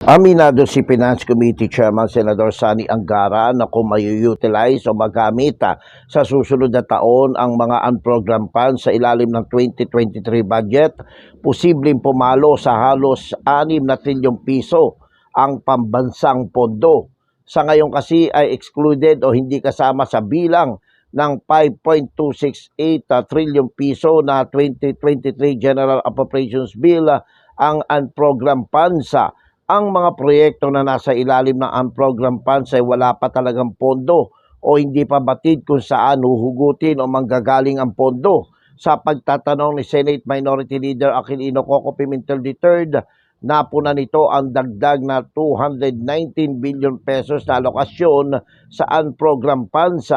Aminado si Finance Committee Chairman Senador Sani Angara na kung may-utilize o magamit sa susunod na taon ang mga unprogrammed funds sa ilalim ng 2023 budget, posibleng pumalo sa halos 6 na trilyong piso ang pambansang pondo. Sa ngayon kasi ay excluded o hindi kasama sa bilang ng 5.268 trilyong piso na 2023 General Appropriations Bill ang unprogrammed funds. Ang mga proyekto na nasa ilalim ng unprogrammed funds ay wala pa talagang pondo o hindi pa batid kung saan huhugutin o manggagaling ang pondo. Sa pagtatanong ni Senate Minority Leader Aquilino Coco Pimentel III, napuna nito ang dagdag na 219 billion pesos na alokasyon sa unprogrammed funds.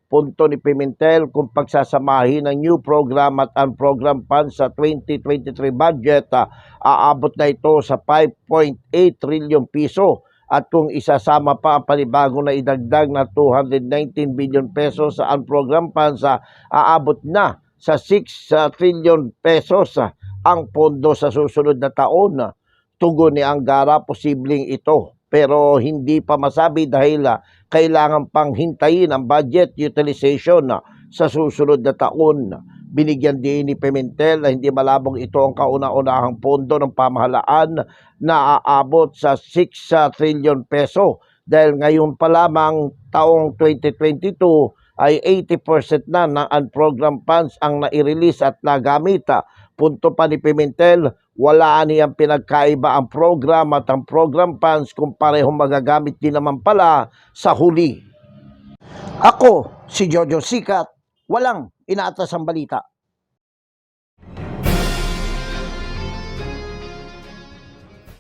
Punto ni Pimentel, kung pagsasamahin ng new program at unprogrammed funds sa 2023 budget, aabot na ito sa 5.8 trillion piso. At kung isasama pa ang panibago na idagdag na 219 billion pesos sa unprogrammed funds, aabot na sa 6 trillion pesos ang pondo sa susunod na taon. Tugon ni Angara, posibleng ito. Pero hindi pa masabi dahil kailangan pang hintayin ang budget utilization sa susunod na taon. Binigyan din ni Pimentel na hindi malabong ito ang kauna-unahang pondo ng pamahalaan na aabot sa 6 trillion peso. Dahil ngayon pa lamang taong 2022 ay 80% na ng unprogrammed funds ang nai-release at nagamit. Punto pa ni Pimentel, wala niyang pinagkaiba ang program at ang program funds kung parehong magagamit din naman pala sa huli. Ako, si Jojo Sikat, walang inaatas ang balita.